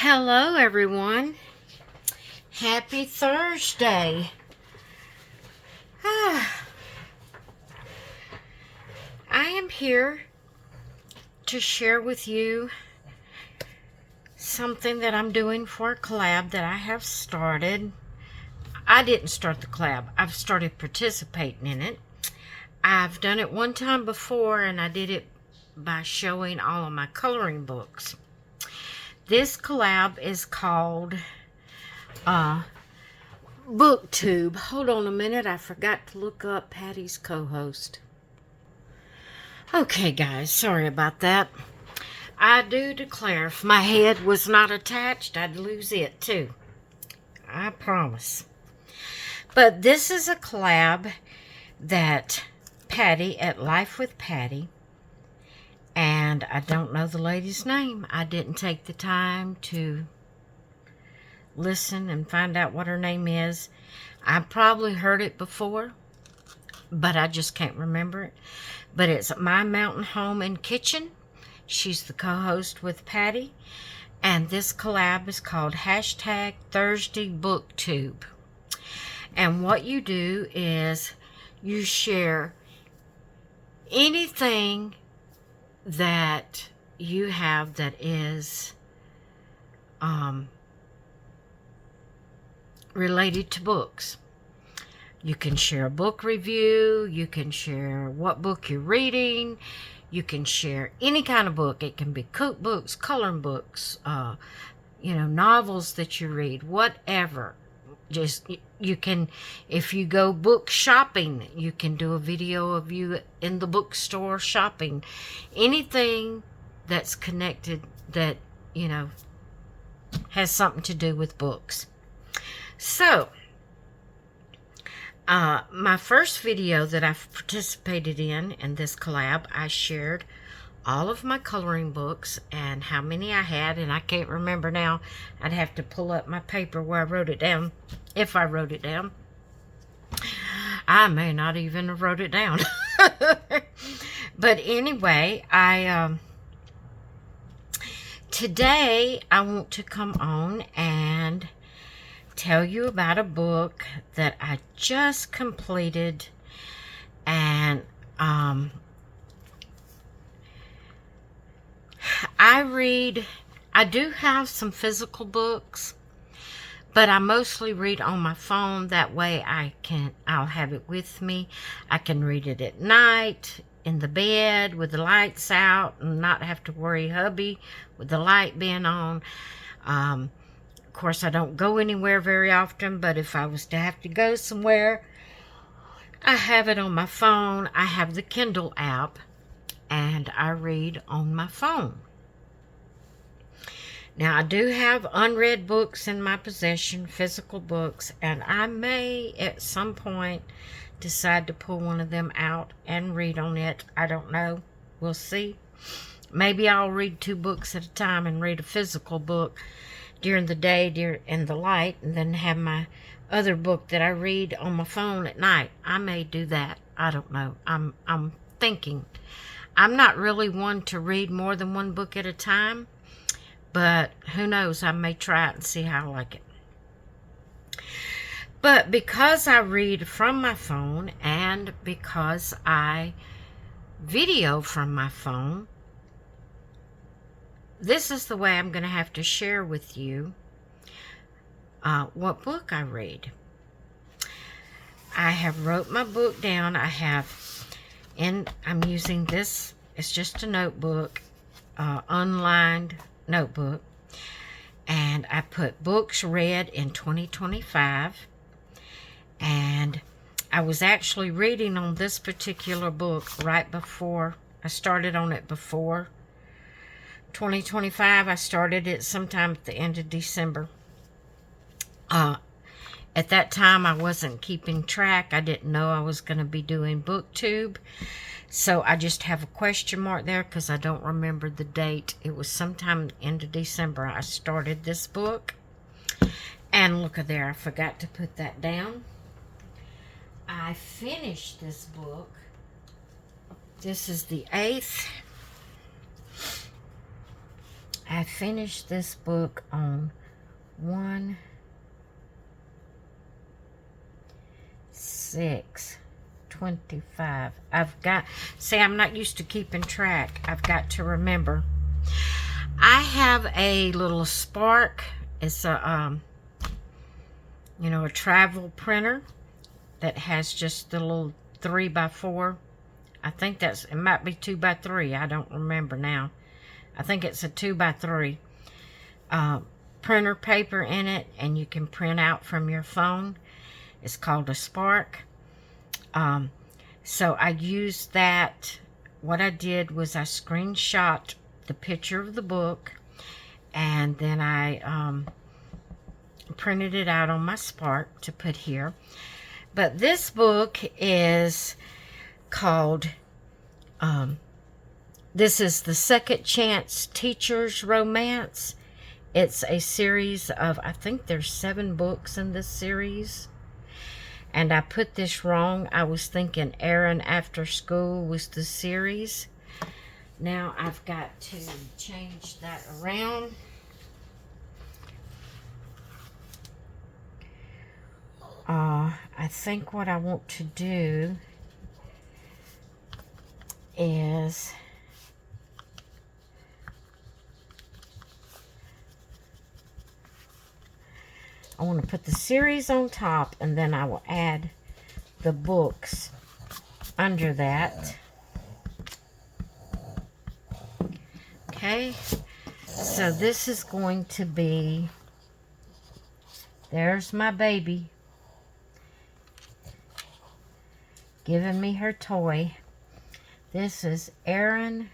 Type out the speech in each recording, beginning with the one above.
Hello, everyone. Happy Thursday. I am here to share with you something that I'm doing for a collab that I have started. I didn't start the collab. I've started participating in it. I've done it one time before, and I did it by showing all of my coloring books. This collab is called BookTube. Hold on a minute. I forgot to look up Patty's co-host. Okay, guys. Sorry about that. I do declare if my head was not attached, I'd lose it too. I promise. But this is a collab that Patty at Life with Patty, and I don't know the lady's name. I didn't take the time to listen and find out what her name is. I probably heard it before, but I just can't remember it. But it's My Mountain Home and Kitchen. She's the co-host with Patty. And this collab is called Thursday BookTube. And what you do is you share anything that you have that is related to books. You can share a book review, you can share what book you're reading, you can share any kind of book. It can be cookbooks, coloring books, novels that you read, whatever. Just, you can, if you go book shopping, you can do a video of you in the bookstore shopping. Anything that's connected that, has something to do with books. So, my first video that I've participated in this collab, I shared all of my coloring books and how many I had, and I can't remember now. I'd have to pull up my paper where I wrote it down, if I wrote it down. I may not even have wrote it down. But anyway, today I want to come on and tell you about a book that I just completed, and I do have some physical books, but I mostly read on my phone. That way I'll have it with me. I can read it at night, in the bed, with the lights out, and not have to worry hubby with the light being on. Of course, I don't go anywhere very often, but if I was to have to go somewhere, I have it on my phone. I have the Kindle app, and I read on my phone. Now, I do have unread books in my possession, physical books, and I may at some point decide to pull one of them out and read on it. I don't know. We'll see. Maybe I'll read 2 books at a time and read a physical book during the day in the light, and then have my other book that I read on my phone at night. I may do that. I don't know. I'm thinking. I'm not really one to read more than 1 book at a time, but who knows? I may try it and see how I like it. But because I read from my phone and because I video from my phone, this is the way I'm going to have to share with you what book I read. I have wrote my book down. I'm using this. It's just a notebook, unlined notebook. And I put books read in 2025. And I was actually reading on this particular book right before. I started on it before 2025. I started it sometime at the end of December. At that time, I wasn't keeping track. I didn't know I was going to be doing BookTube. So I just have a question mark there because I don't remember the date. It was sometime end of December I started this book. And look at there, I forgot to put that down. I finished this book. This is the 8th. I finished this book on 1/6/25. See, I'm not used to keeping track. I've got to remember. I have a little Spark. It's a, a travel printer that has just the little 3x4. I think it might be 2x3. I don't remember now. I think it's a 2x3 printer paper in it, and you can print out from your phone. It's called a Spark. So I used that. What I did was I screenshot the picture of the book, and then I printed it out on my Spark to put here. But this book is called, this is The Second Chance Teacher's Romance. It's a series of, I think there's 7 books in this series. And I put this wrong. I was thinking Erin After School was the series. Now I've got to change that around. I think what I want to do is I want to put the series on top, and then I will add the books under that. Okay, so this is going to be, there's my baby giving me her toy. This is Erin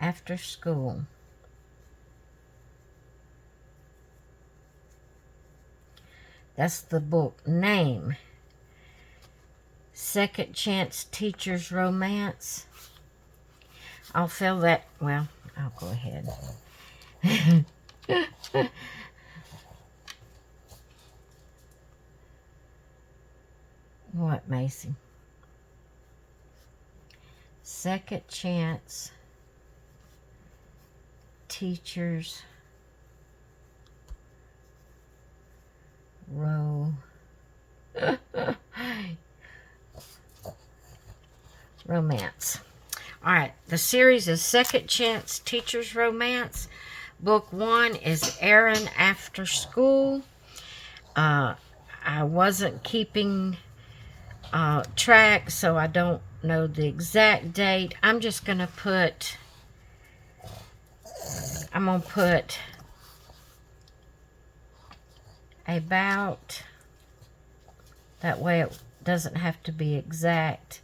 After School. That's the book name. Second Chance Teacher's Romance. I'll fill that, well, I'll go ahead. What, Macy? Second Chance Teacher's Romance. All right, the series is Second Chance Teacher's Romance. Book 1 is Erin After School. I wasn't keeping track, so I don't know the exact date. I'm just going to put, about, that way it doesn't have to be exact,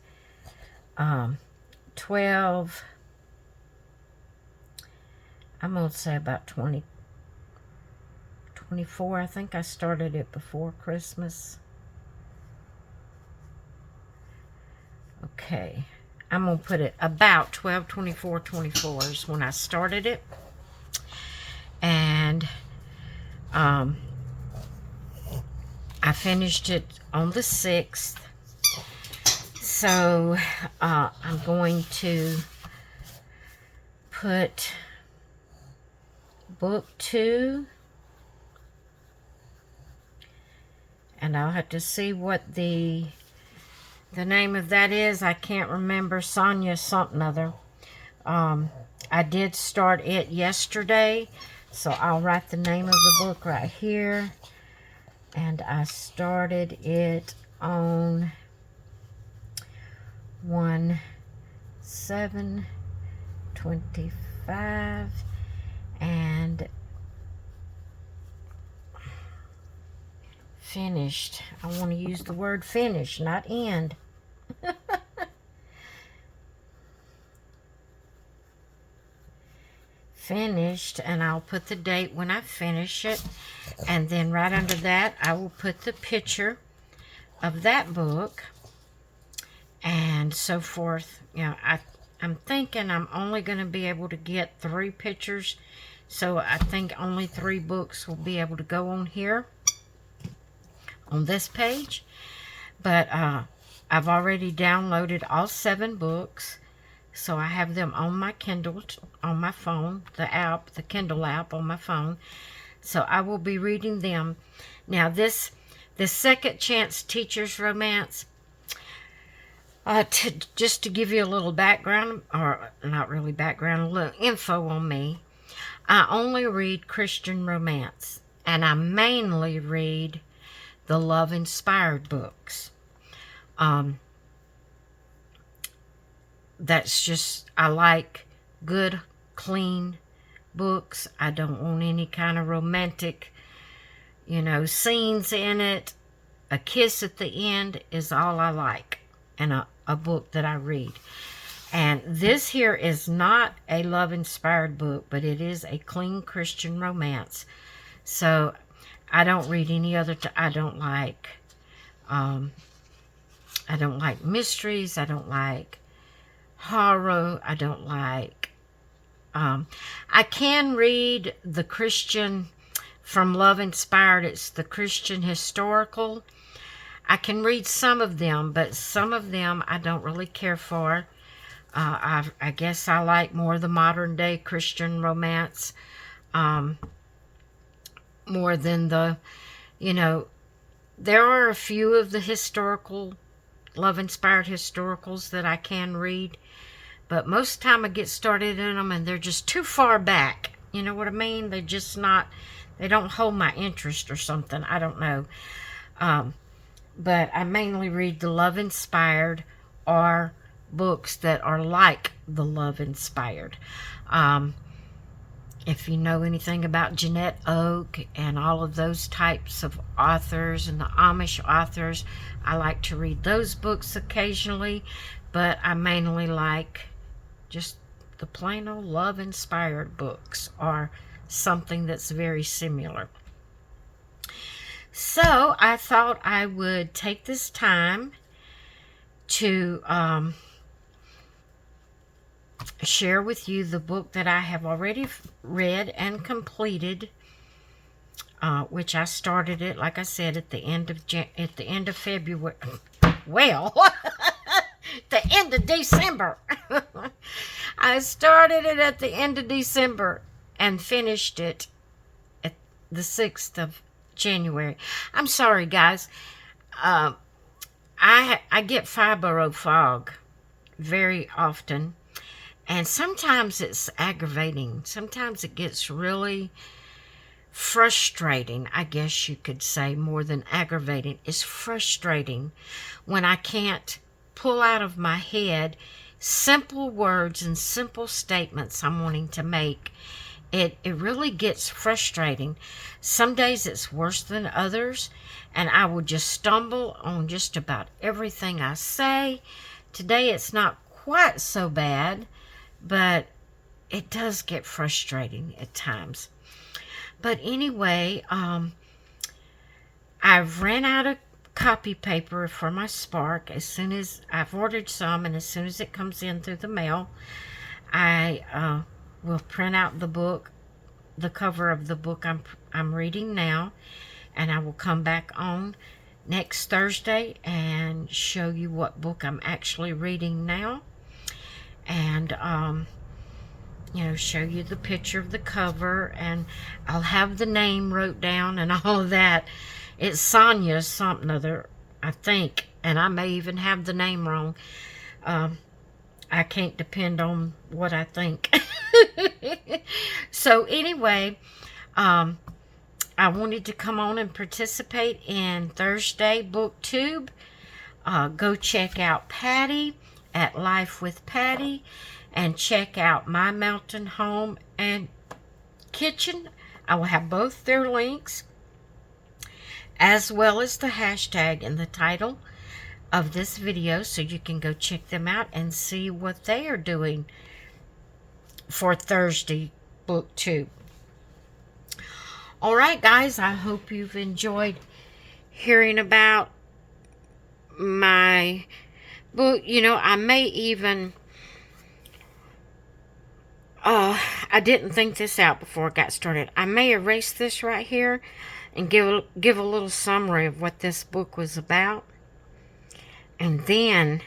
12, I'm going to say about 24. I think I started it before Christmas. Okay, I'm going to put it about 12/24/24 is when I started it. And I finished it on the 6th. So I'm going to put book 2, and I'll have to see what the name of that is. I can't remember. Sonia something other. I did start it yesterday, so I'll write the name of the book right here. And I started it on 1/7/25, and finished. I want to use the word finish, not end. Finished, and I'll put the date when I finish it, and then right under that I will put the picture of that book and so forth. You know, I'm thinking I'm only going to be able to get 3 pictures, so I think only 3 books will be able to go on here on this page. But I've already downloaded all 7 books, So I have them on my Kindle, on my phone, the Kindle app on my phone. So I will be reading them. Now this Second Chance Teacher's Romance, just to give you a little background, or not really background, a little info on me. I only read Christian romance, and I mainly read the love-inspired books. That's just, I like good, clean books. I don't want any kind of romantic, scenes in it. A kiss at the end is all I like in a book that I read. And this here is not a love-inspired book, but it is a clean Christian romance. So I don't read any other. I don't like mysteries. I don't like horror. I don't like. I can read the Christian from Love Inspired. It's the Christian historical. I can read some of them, but some of them I don't really care for. I guess I like more the modern day Christian romance, more than there are a few of the historical, love-inspired historicals that I can read, but most of the time I get started in them and they're just too far back. You know what I mean? They're just not, they don't hold my interest or something. I don't know. But I mainly read the love-inspired or books that are like the love-inspired. If you know anything about Jeanette Oak and all of those types of authors and the Amish authors, I like to read those books occasionally, but I mainly like just the plain old love-inspired books or something that's very similar. So I thought I would take this time to share with you the book that I have already read and completed, which I started it, like I said, at the end of February. Well, the end of December. I started it at the end of December and finished it at the 6th of January. I'm sorry, guys. I get fibro fog very often, and sometimes it's aggravating. Sometimes it gets really frustrating, I guess you could say, more than aggravating. It's frustrating when I can't pull out of my head simple words and simple statements I'm wanting to make. It really gets frustrating. Some days it's worse than others, and I will just stumble on just about everything I say. Today it's not quite so bad, but it does get frustrating at times. But anyway, I've ran out of copy paper for my Spark. As soon as I've ordered some, and as soon as it comes in through the mail, I will print out the book, the cover of the book I'm reading now, and I will come back on next Thursday and show you what book I'm actually reading now, and show you the picture of the cover, and I'll have the name wrote down and all of that. It's Sonia something other, I think, and I may even have the name wrong. I can't depend on what I think. So anyway, I wanted to come on and participate in Thursday BookTube. Go check out Patty at Life with Patty, and check out My Mountain Home and Kitchen. I will have both their links, as well as the hashtag in the title of this video, so you can go check them out and see what they are doing for Thursday BookTube. Alright guys, I hope you've enjoyed hearing about my book. I may even I didn't think this out before I got started. I may erase this right here and give a little summary of what this book was about, and then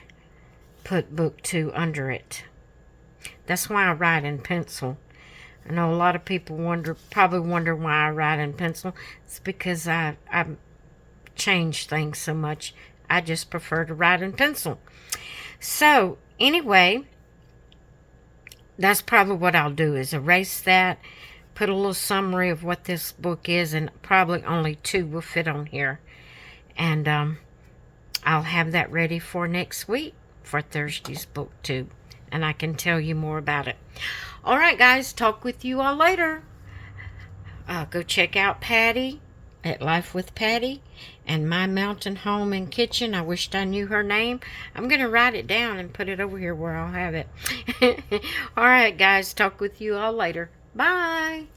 put book 2 under it. That's why I write in pencil. I know a lot of people probably wonder why I write in pencil. It's because I change things so much. I just prefer to write in pencil. So, anyway, that's probably what I'll do, is erase that, put a little summary of what this book is, and probably only 2 will fit on here. And I'll have that ready for next week for Thursday's book too, and I can tell you more about it. All right, guys, talk with you all later. Go check out Patty at Life with Patty and My Mountain Home and Kitchen. I wished I knew her name. I'm going to write it down and put it over here where I'll have it. All right, guys, talk with you all later. Bye.